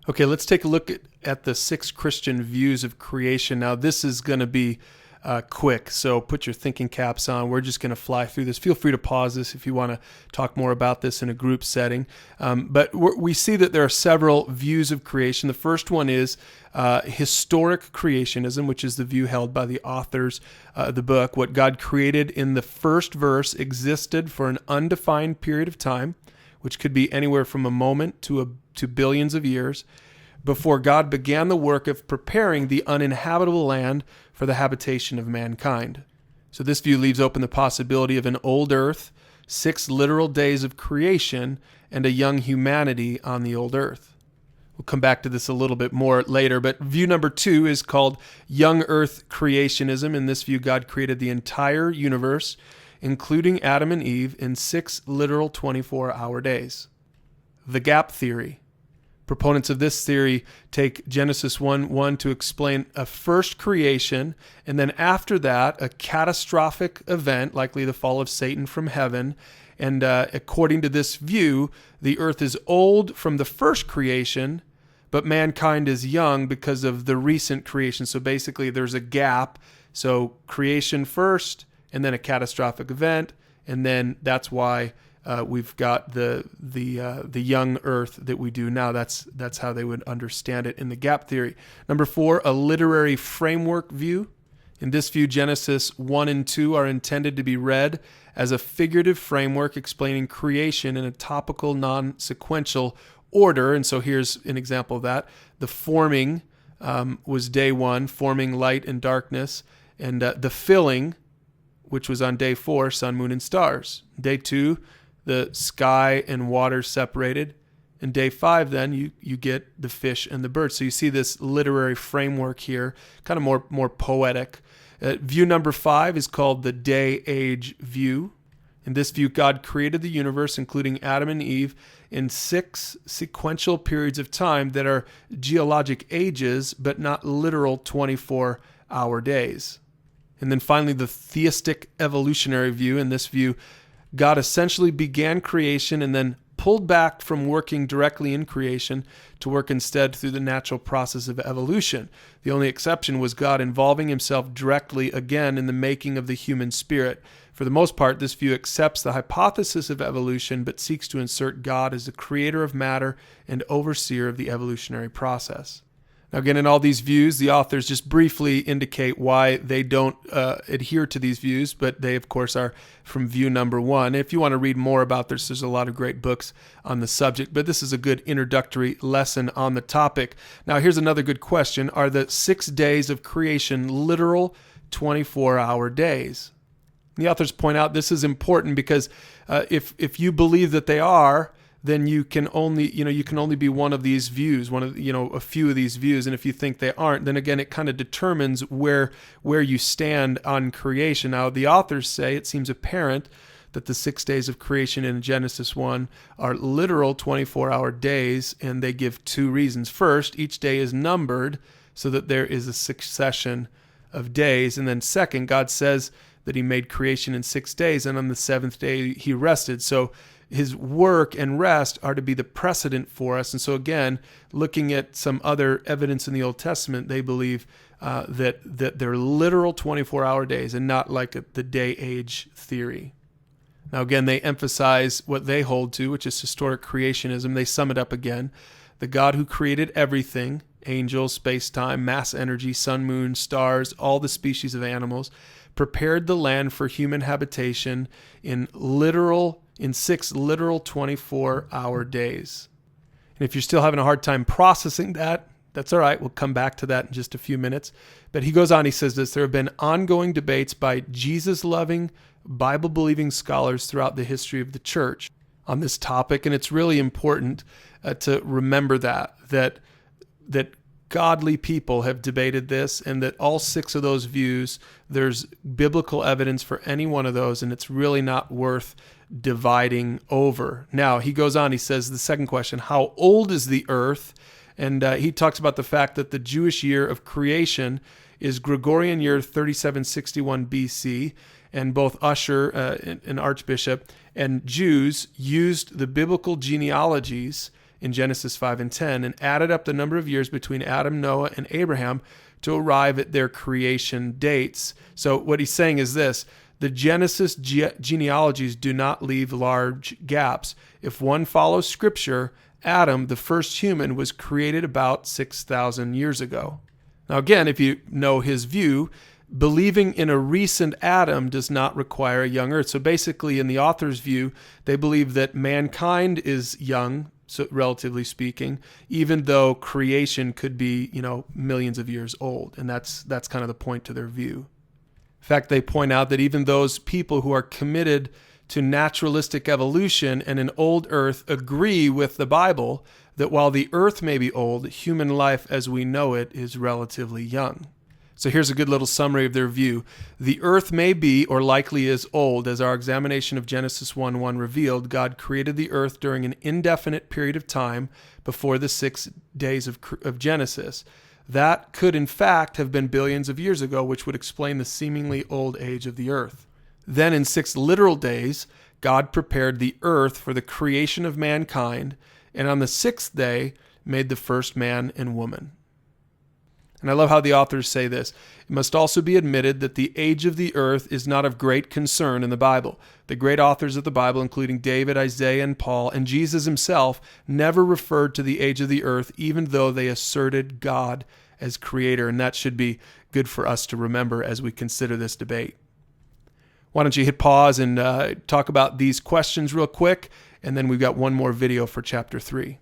Okay, let's take a look at the 6 Christian views of creation. Now, this is going to be quick, so put your thinking caps on. We're just going to fly through this. Feel free to pause this if you want to talk more about this in a group setting. But we see that there are several views of creation. The first one is historic creationism, which is the view held by the authors of the book. What God created in the first verse existed for an undefined period of time, which could be anywhere from a moment to billions of years, before God began the work of preparing the uninhabitable land for the habitation of mankind. So this view leaves open the possibility of an old earth, 6 literal days of creation, and a young humanity on the old earth. We'll come back to this a little bit more later, but view number 2 is called young earth creationism. In this view, God created the entire universe, including Adam and Eve, in 6 literal 24-hour days. The gap theory. Proponents of this theory take Genesis 1:1 to explain a first creation, and then after that, a catastrophic event, likely the fall of Satan from heaven. And according to this view, the earth is old from the first creation, but mankind is young because of the recent creation. So basically, there's a gap. So creation first, and then a catastrophic event, and then that's why we've got the young earth that we do now. That's how they would understand it in the gap theory. Number 4, a literary framework view. In this view, Genesis 1 and 2 are intended to be read as a figurative framework explaining creation in a topical, non-sequential order. And so here's an example of that. The forming was day 1, forming light and darkness, and the filling, which was on day 4, sun, moon, and stars. Day 2, the sky and water separated. And day 5, then you get the fish and the birds. So you see this literary framework here, kind of more poetic. View number 5 is called the day-age view. In this view, God created the universe, including Adam and Eve, in 6 sequential periods of time that are geologic ages, but not literal 24-hour days. And then finally, the theistic evolutionary view. In this view, God essentially began creation and then pulled back from working directly in creation to work instead through the natural process of evolution. The only exception was God involving himself directly again in the making of the human spirit. For the most part, this view accepts the hypothesis of evolution, but seeks to insert God as the creator of matter and overseer of the evolutionary process. Now, again, in all these views, the authors just briefly indicate why they don't adhere to these views, but they, of course, are from view number 1. If you want to read more about this, there's a lot of great books on the subject, but this is a good introductory lesson on the topic. Now, here's another good question. Are the 6 days of creation literal 24-hour days? The authors point out this is important because if you believe that they are, then you can only be one of these views, a few of these views. And if you think they aren't, then again, it kind of determines where you stand on creation. Now, the authors say it seems apparent that the 6 days of creation in Genesis 1 are literal 24-hour days, and they give 2 reasons. First, each day is numbered so that there is a succession of days. And then second, God says that he made creation in 6 days, and on the 7th day he rested. So his work and rest are to be the precedent for us. And so again, looking at some other evidence in the Old Testament, they believe that they're literal 24-hour days and not like the day-age theory. Now again, they emphasize what they hold to, which is historic creationism. They sum it up again. The God who created everything, angels, space-time, mass energy, sun, moon, stars, all the species of animals, prepared the land for human habitation in 6 literal 24-hour days. And if you're still having a hard time processing that, that's all right. We'll come back to that in just a few minutes. But he goes on, he says this: there have been ongoing debates by Jesus-loving, Bible-believing scholars throughout the history of the church on this topic, and it's really important to remember that godly people have debated this, and that all 6 of those views, there's biblical evidence for any one of those, and it's really not worth dividing over. Now, he goes on, he says the second question, how old is the earth? And he talks about the fact that the Jewish year of creation is Gregorian year 3761 BC, and both Usher, an archbishop, and Jews used the biblical genealogies in Genesis 5 and 10 and added up the number of years between Adam, Noah, and Abraham to arrive at their creation dates. So what he's saying is this: the Genesis genealogies do not leave large gaps. If one follows Scripture, Adam, the first human, was created about 6,000 years ago. Now again, if you know his view, believing in a recent Adam does not require a young earth. So basically, in the author's view, they believe that mankind is young, so relatively speaking, even though creation could be, millions of years old. And that's kind of the point to their view. In fact, they point out that even those people who are committed to naturalistic evolution and an old earth agree with the Bible that while the earth may be old, human life as we know it is relatively young. So here's a good little summary of their view. The earth may be, or likely is, old. As our examination of Genesis 1:1 revealed, God created the earth during an indefinite period of time before the 6 days of Genesis. That could, in fact, have been billions of years ago, which would explain the seemingly old age of the earth. Then in 6 literal days, God prepared the earth for the creation of mankind, and on the 6th day made the first man and woman. And I love how the authors say this: it must also be admitted that the age of the earth is not of great concern in the Bible. The great authors of the Bible, including David, Isaiah, and Paul, and Jesus himself, never referred to the age of the earth, even though they asserted God as creator. And that should be good for us to remember as we consider this debate. Why don't you hit pause and talk about these questions real quick, and then we've got one more video for chapter 3.